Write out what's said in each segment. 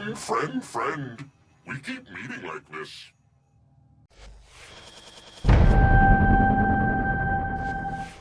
Friend. We keep meeting like this.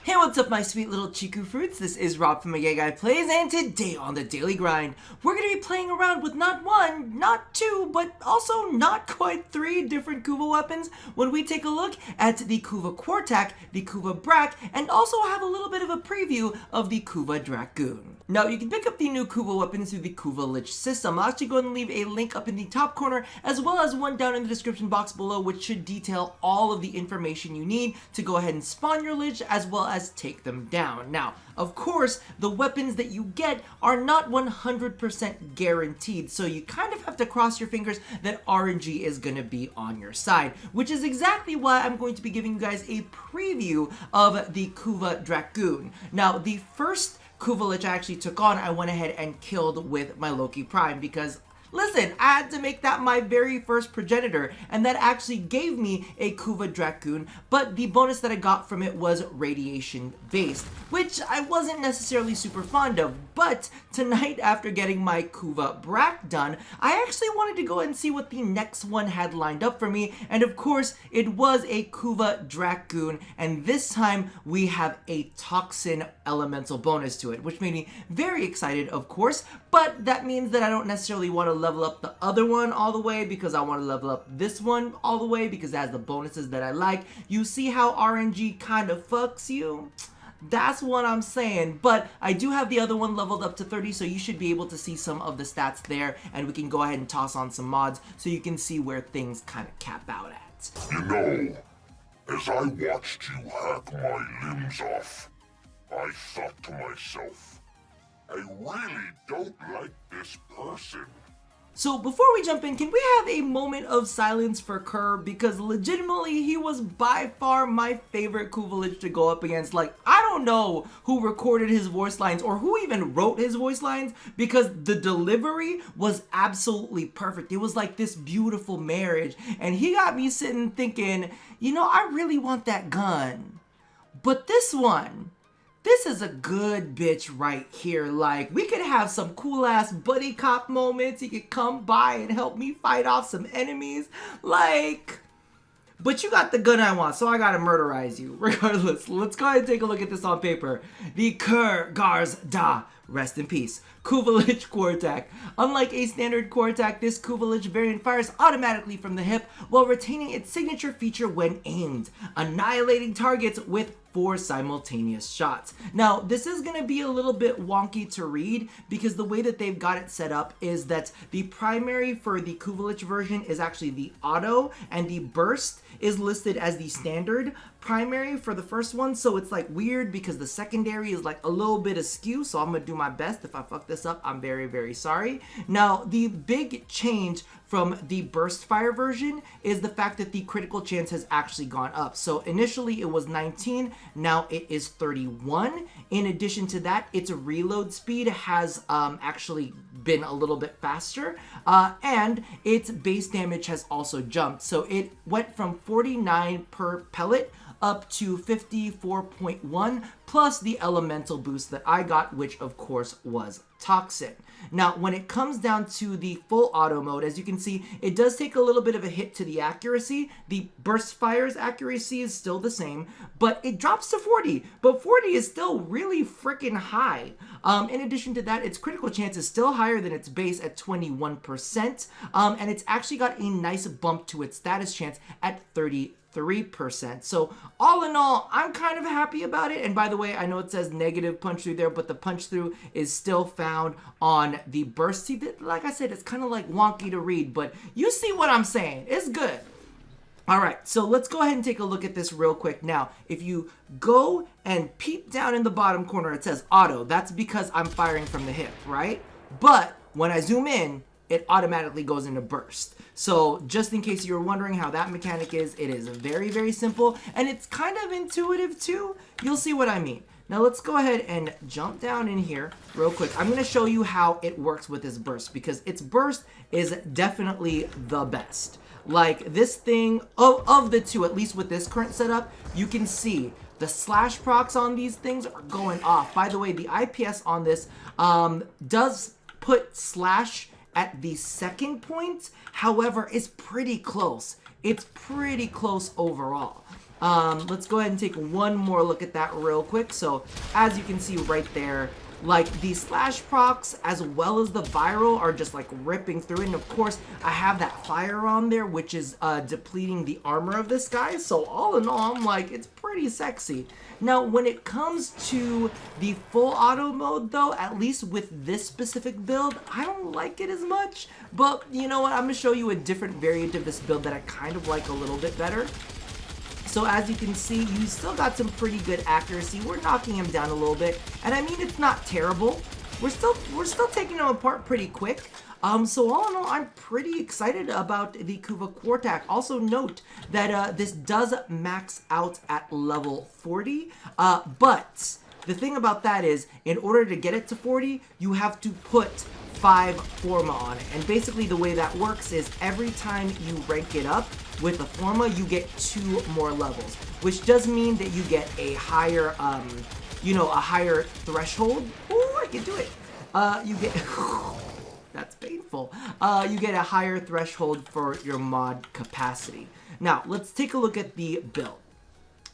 Hey, what's up my sweet little Chiku fruits? This is Rob from Gay Guy Plays, and today on the Daily Grind, we're going to be playing around with not one, not two, but also not quite three different Kuva weapons when we take a look at the Kuva Quartakk, the Kuva Brakk, and also have a little bit of a preview of the Kuva Dragoon. Now, you can pick up the new Kuva weapons through the Kuva Lich system. I'll actually go ahead and leave a link up in the top corner, as well as one down in the description box below, which should detail all of the information you need to go ahead and spawn your Lich, as well as take them down. Now, of course, the weapons that you get are not 100% guaranteed, so you kind of have to cross your fingers that RNG is going to be on your side, which is exactly why I'm going to be giving you guys a preview of the Kuva Dragoon. Now, the first Kuva Lich I actually took on, I went ahead and killed with my Loki Prime because, listen, I had to make that my very first progenitor, and that actually gave me a Kuva Dragoon, but the bonus that I got from it was radiation based, which I wasn't necessarily super fond of. But tonight, after getting my Kuva Brakk done, I actually wanted to go ahead and see what the next one had lined up for me, and of course, it was a Kuva Dragoon, and this time we have a toxin elemental bonus to it, which made me very excited, of course, but that means that I don't necessarily want to level up the other one all the way because I want to level up this one all the way because it has the bonuses that I like. You see how RNG kind of fucks you? That's what I'm saying, but I do have the other one leveled up to 30, so you should be able to see some of the stats there, and we can go ahead and toss on some mods so you can see where things kind of cap out at. You know, as I watched you hack my limbs off, I thought to myself, I really don't like this person. So before we jump in, can we have a moment of silence for Kerr? Because legitimately, he was by far my favorite Kuva Lich to go up against. Like, I don't know who recorded his voice lines or who even wrote his voice lines, because the delivery was absolutely perfect. It was like this beautiful marriage, and he got me sitting thinking, you know, I really want that gun. But this one, this is a good bitch right here. Like, we could have some cool ass buddy cop moments. He could come by and help me fight off some enemies. Like, but you got the gun I want, so I gotta murderize you. Regardless, let's go ahead and take a look at this on paper. The Kerr Gars Da, rest in peace, Kuva Lich Quartakk. Unlike a standard Quartakk, this Kuva Lich variant fires automatically from the hip while retaining its signature feature when aimed, annihilating targets with 4 simultaneous shots. Now, this is going to be a little bit wonky to read because the way that they've got it set up is that the primary for the Kuva Lich version is actually the auto, and the burst is listed as the standard primary for the first one, so it's like weird because the secondary is like a little bit askew, so I'm gonna do my best. If I fuck this up, I'm very, very sorry. Now, the big change from the burst fire version is the fact that the critical chance has actually gone up. So initially it was 19, now it is 31. In addition to that, its reload speed has actually been a little bit faster, and its base damage has also jumped. So it went from 49 per pellet up to 54.1 plus the elemental boost that I got, which of course was toxin. Now, when it comes down to the full auto mode, as you can see, it does take a little bit of a hit to the accuracy. The burst fire's accuracy is still the same, but it drops to 40, but 40 is still really freaking high. In addition to that, its critical chance is still higher than its base at 21%, and it's actually got a nice bump to its status chance at 33%. So all in all, I'm kind of happy about it. And by the way, I know it says negative punch through there, but the punch through is still found on the burst. See, like I said, it's kind of like wonky to read, but you see what I'm saying. It's good. All right, so let's go ahead and take a look at this real quick. Now, if you go and peep down in the bottom corner, it says auto. That's because I'm firing from the hip, right? But when I zoom in, it automatically goes into burst. So just in case you were wondering how that mechanic is, it is very, very simple, and it's kind of intuitive too. You'll see what I mean. Now let's go ahead and jump down in here real quick. I'm gonna show you how it works with this burst, because its burst is definitely the best. Like, this thing, of the two, at least with this current setup, you can see the slash procs on these things are going off. By the way, the IPS on this does put slash at the second point. However, it's pretty close. It's pretty close overall. Let's go ahead and take one more look at that real quick. So as you can see right there, like the slash procs as well as the viral are just like ripping through it. And of course I have that fire on there, which is depleting the armor of this guy. So all in all, I'm like, it's pretty sexy. Now when it comes to the full auto mode though, at least with this specific build, I don't like it as much. But you know what, I'm gonna show you a different variant of this build that I kind of like a little bit better. So as you can see, you still got some pretty good accuracy. We're knocking him down a little bit, and I mean, it's not terrible. We're still taking him apart pretty quick. So all in all, I'm pretty excited about the Kuva Quartakk. Also note that this does max out at level 40, but the thing about that is, in order to get it to 40, you have to put 5 Forma on it. And basically the way that works is every time you rank it up with a Forma, you get 2 more levels, which does mean that you get a higher, you know, a higher threshold. Ooh, I can do it. You get, that's painful. You get a higher threshold for your mod capacity. Now, let's take a look at the build.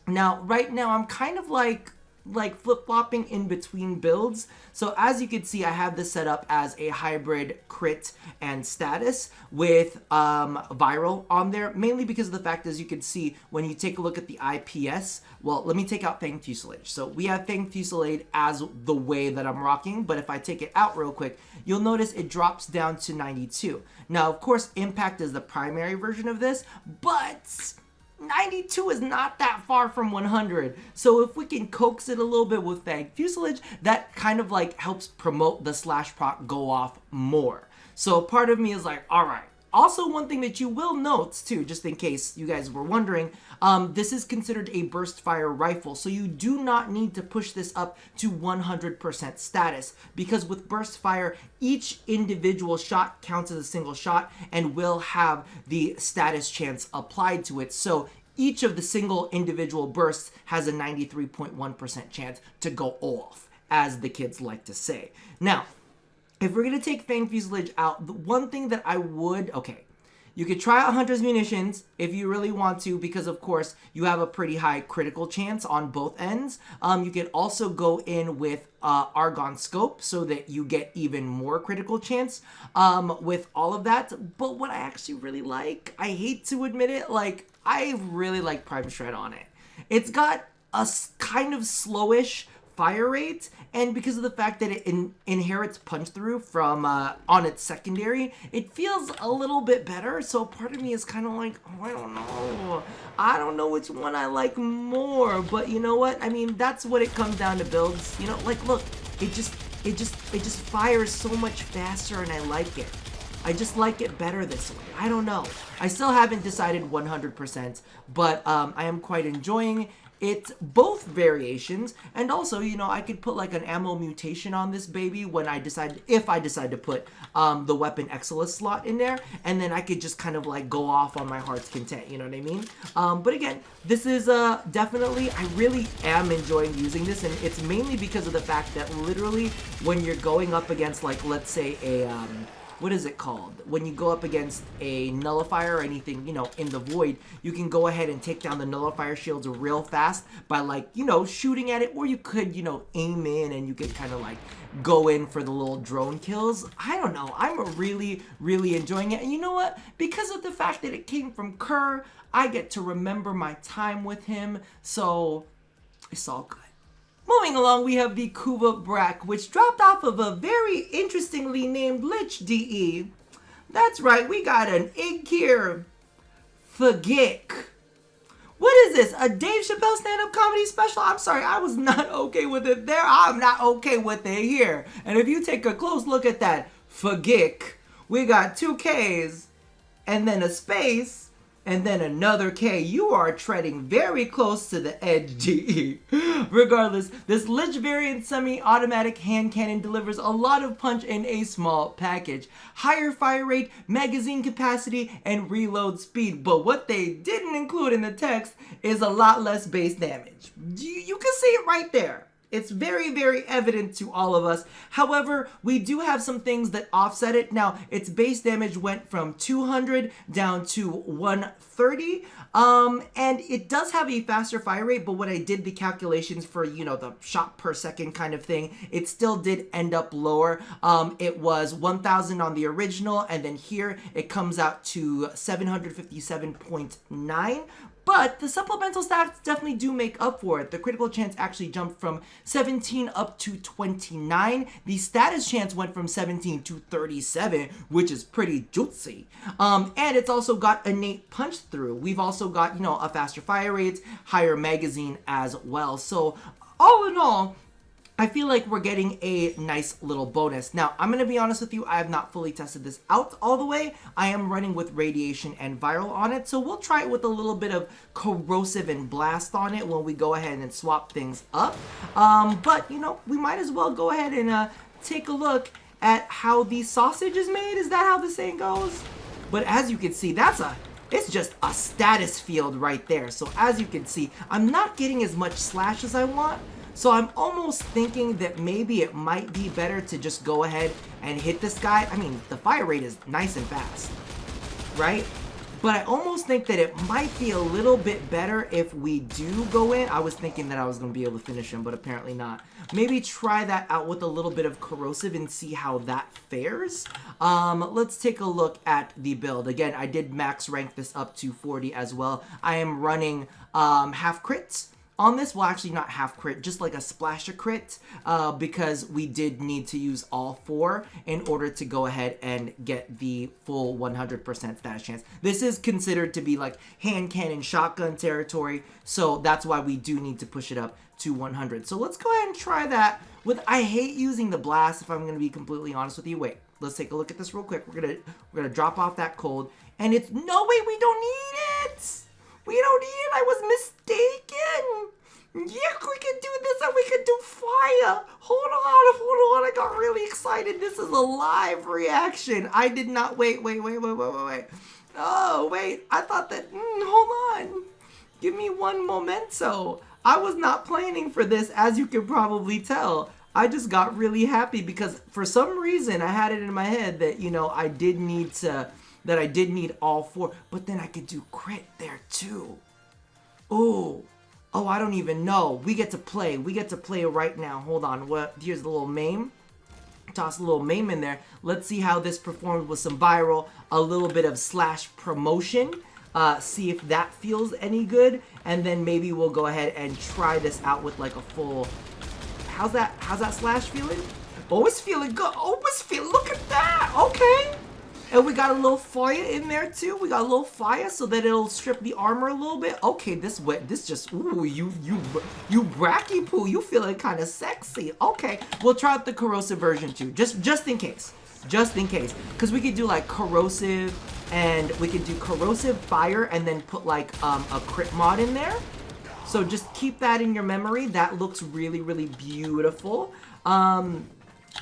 Now, right now, I'm kind of like flip-flopping in between builds. So as you can see, I have this set up as a hybrid crit and status with viral on there, mainly because of the fact, as you can see, when you take a look at the IPS, well, let me take out Fang Fusillade. So we have Fang Fusillade as the way that I'm rocking, but if I take it out real quick, you'll notice it drops down to 92. Now, of course, Impact is the primary version of this, but 92 is not that far from 100. So if we can coax it a little bit with Fang Fusillade, that kind of like helps promote the slash proc go off more. So part of me is like, all right. Also, one thing that you will note too, just in case you guys were wondering, this is considered a burst fire rifle, so you do not need to push this up to 100% status, because with burst fire, each individual shot counts as a single shot and will have the status chance applied to it. So each of the single individual bursts has a 93.1% chance to go off, as the kids like to say. Now, if we're going to take Fang Fusillade out, the one thing that I would, okay, you could try out Hunter's Munitions if you really want to, because of course you have a pretty high critical chance on both ends. You can also go in with Argon Scope so that you get even more critical chance with all of that. But what I actually really like, I hate to admit it, like I really like Prime Shred on it. It's got a kind of slowish fire rate, and because of the fact that it inherits punch through from on its secondary, it feels a little bit better. So part of me is kind of like, oh, I don't know which one I like more. But you know what, I mean, that's what it comes down to builds, you know. Like, look, it just fires so much faster, and I like it. I just like it better this way. I don't know, I still haven't decided 100%, but I am quite enjoying it's both variations. And also, you know, I could put like an ammo mutation on this baby when I decide, if I decide to put the weapon Exilus slot in there, and then I could just kind of like go off on my heart's content, you know what I mean? But again, this is definitely, I really am enjoying using this, and it's mainly because of the fact that literally when you're going up against, like, let's say a what is it called? When you go up against a nullifier or anything, you know, in the void, you can go ahead and take down the nullifier shields real fast by, like, you know, shooting at it, or you could, you know, aim in and you could kind of like go in for the little drone kills. I don't know, I'm really, really enjoying it. And you know what? Because of the fact that it came from Kerr, I get to remember my time with him, so it's all good. Moving along, we have the Kuva Brakk, which dropped off of a very interestingly named Lich DE. That's right, we got an egg here. Forgick. What is this, a Dave Chappelle stand-up comedy special? I'm sorry, I was not okay with it there. I'm not okay with it here. And if you take a close look at that Forgick, we got 2 Ks, and then a space, and then another K. You are treading very close to the edge, DE. Regardless, this Lich variant semi-automatic hand cannon delivers a lot of punch in a small package. Higher fire rate, magazine capacity, and reload speed. But what they didn't include in the text is a lot less base damage. You can see it right there. It's very, very evident to all of us. However, we do have some things that offset it. Now, its base damage went from 200 down to 130. And it does have a faster fire rate, but when I did the calculations for, you know, the shot per second kind of thing, it still did end up lower. It was 1,000 on the original, and then here it comes out to 757.9. But the supplemental stats definitely do make up for it. The critical chance actually jumped from 17 up to 29. The status chance went from 17 to 37, which is pretty juicy. And it's also got innate punch through. We've also got, you know, a faster fire rate, higher magazine as well. So all in all, I feel like we're getting a nice little bonus. Now, I'm going to be honest with you, I have not fully tested this out all the way. I am running with radiation and viral on it, so we'll try it with a little bit of corrosive and blast on it when we go ahead and swap things up. But, you know, we might as well go ahead and take a look at how the sausage is made. Is that how the saying goes? But as you can see, it's just a status field right there. So as you can see, I'm not getting as much slash as I want. So I'm almost thinking that maybe it might be better to just go ahead and hit this guy. I mean, the fire rate is nice and fast, right? But I almost think that it might be a little bit better if we do go in. I was thinking that I was going to be able to finish him, but apparently not. Maybe try that out with a little bit of corrosive and see how that fares. Let's take a look at the build. Again, I did max rank this up to 40 as well. I am running half crits on this. Well, actually not half crit, just like a splash of crit, because we did need to use all 4 in order to go ahead and get the full 100% status chance. This is considered to be like hand cannon shotgun territory, so that's why we do need to push it up to 100. So let's go ahead and try that with, I hate using the blast if I'm going to be completely honest with you. Wait, let's take a look at this real quick. We're gonna drop off that cold, and it's, no way, we don't need it! We don't need it, I was mistaken! Yeah, we can do this and we can do fire! Hold on, I got really excited. This is a live reaction. I did not, wait. Oh, wait, I thought that, hold on. Give me one momento. I was not planning for this, as you can probably tell. I just got really happy because for some reason I had it in my head that, you know, I did need all 4, but then I could do crit there too. Oh, I don't even know. We get to play right now. Hold on, here's the little meme. Toss a little meme in there. Let's see how this performs with some viral, a little bit of slash promotion. See if that feels any good, and then maybe we'll go ahead and try this out with like a full. How's that slash feeling? Oh, it's feeling good. Oh, look at that. Okay. And we got a little fire in there too. We got a little fire so that it'll strip the armor a little bit. Okay, this just, ooh, you bracky poo. You feeling kind of sexy. Okay, we'll try out the corrosive version too, just in case. Because we could do like corrosive, and we could do corrosive fire and then put like a crit mod in there. So just keep that in your memory. That looks really, really beautiful.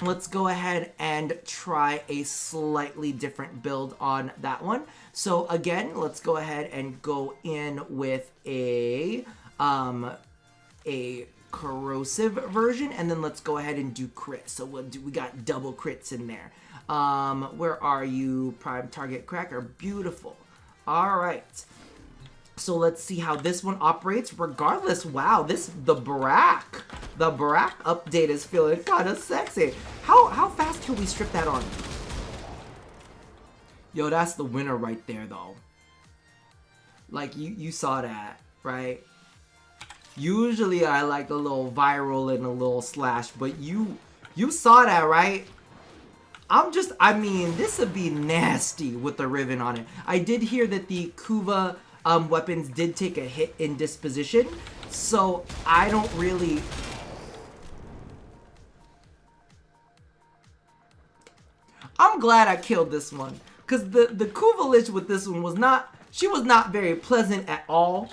Let's go ahead and try a slightly different build on that one. So again, let's go ahead and go in with a corrosive version, and then let's go ahead and do crit. So we got double crits in there. Where are you? Prime target cracker. Beautiful. All right. So let's see how this one operates. Regardless, wow, the Brakk update is feeling kind of sexy. How fast can we strip that on? Yo, that's the winner right there, though. Like you saw that, right? Usually I like a little viral and a little slash, but you saw that, right? I mean, this would be nasty with the ribbon on it. I did hear that the Kuva weapons did take a hit in disposition, so I don't really. I'm glad I killed this one, because the Kuva Lich with this one was not very pleasant at all.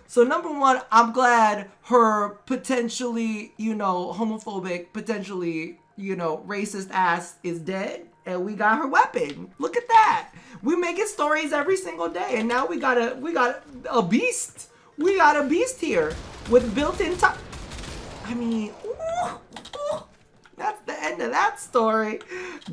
So number one, I'm glad her potentially, homophobic, potentially, racist ass is dead. And we got her weapon. Look at that. We making stories every single day. And now we got a beast. We got a beast here with built-in top. I mean, ooh, that's the end of that story.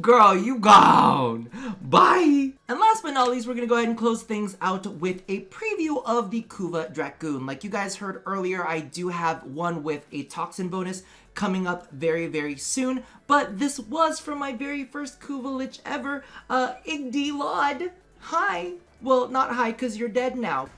Girl, you gone. Bye. And last but not least, we're going to go ahead and close things out with a preview of the Kuva Dragoon. Like you guys heard earlier, I do have one with a toxin bonus coming up very, very soon. But this was from my very first Kuva Lich ever, Igdilod. Hi. Well, not hi, because you're dead now.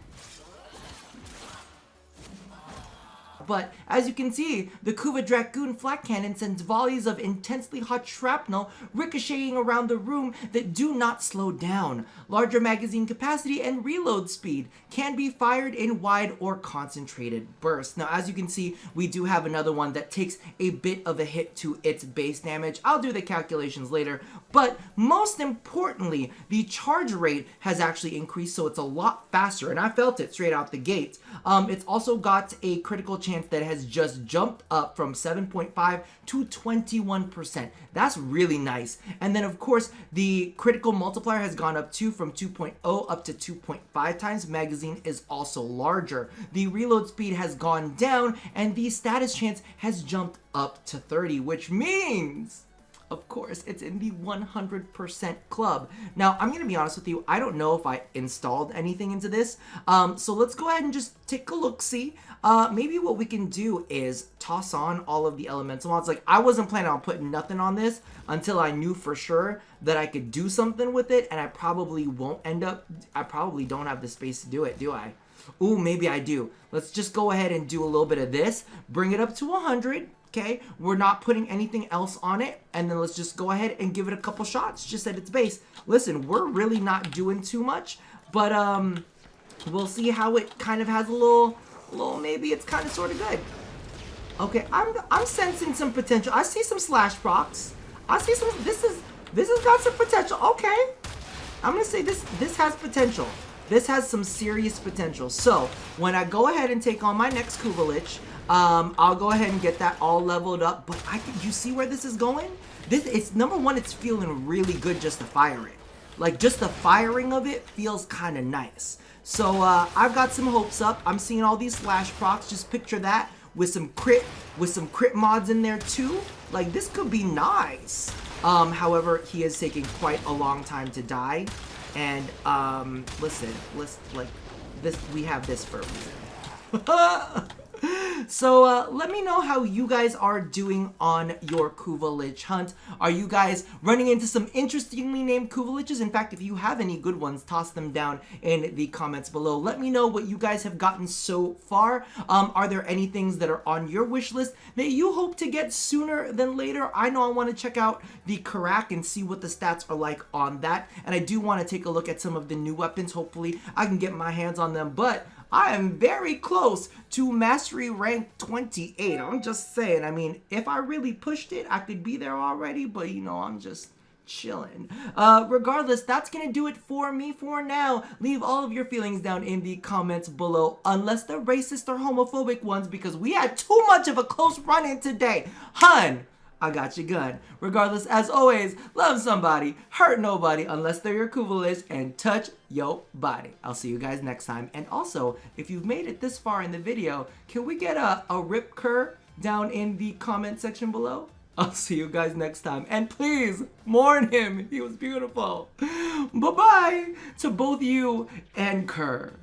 But as you can see, the Kuva Dragoon flak cannon sends volleys of intensely hot shrapnel ricocheting around the room that do not slow down. Larger magazine capacity and reload speed can be fired in wide or concentrated bursts. Now, as you can see, we do have another one that takes a bit of a hit to its base damage. I'll do the calculations later, but most importantly, the charge rate has actually increased, so it's a lot faster, and I felt it straight out the gate. It's also got a critical chance that has just jumped up from 7.5 to 21%. That's really nice. And then of course the critical multiplier has gone up too, from 2.0 up to 2.5 times. Magazine is also larger. The reload speed has gone down and the status chance has jumped up to 30, which means of course, it's in the 100% club. Now, I'm going to be honest with you, I don't know if I installed anything into this. So let's go ahead and just take a look-see. Maybe what we can do is toss on all of the elemental mods. Like, I wasn't planning on putting nothing on this until I knew for sure that I could do something with it, and I probably won't end up, I probably don't have the space to do it, do I? Ooh, maybe I do. Let's just go ahead and do a little bit of this, bring it up to 100. Okay, we're not putting anything else on it, and then let's just go ahead and give it a couple shots just at its base. Listen, we're really not doing too much, but we'll see how it kind of has a little maybe it's kind of sort of good. Okay, I'm sensing some potential. I see some slash procs. I see some. This has got some potential. Okay, I'm gonna say this has potential. This has some serious potential. So when I go ahead and take on my next Kuva Lich, I'll go ahead and get that all leveled up. But you see where this is going? It's number one, it's feeling really good just to fire it. Like, just the firing of it feels kind of nice. So I've got some hopes up. I'm seeing all these slash procs. Just picture that with some crit mods in there too. Like, this could be nice. However, he is taking quite a long time to die. And listen, like this, we have this for a reason. So let me know how you guys are doing on your Kuva Lich hunt. Are you guys running into some interestingly named Kuva Liches? In fact, if you have any good ones, toss them down in the comments below. Let me know what you guys have gotten so far. Are there any things that are on your wish list that you hope to get sooner than later? I know I want to check out the Karak and see what the stats are like on that. And I do want to take a look at some of the new weapons. Hopefully I can get my hands on them. But I am very close to mastery rank 28. I'm just saying. I mean, if I really pushed it, I could be there already. But, you know, I'm just chilling. Regardless, that's going to do it for me for now. Leave all of your feelings down in the comments below. Unless they're racist or homophobic ones, because we had too much of a close run-in today. Hun! I got your gun. Regardless, as always, love somebody, hurt nobody unless they're your Kuva Lich, and touch your body. I'll see you guys next time. And also, if you've made it this far in the video, can we get a rip cur down in the comment section below? I'll see you guys next time. And please, mourn him. He was beautiful. Bye-bye to both you and Kerr.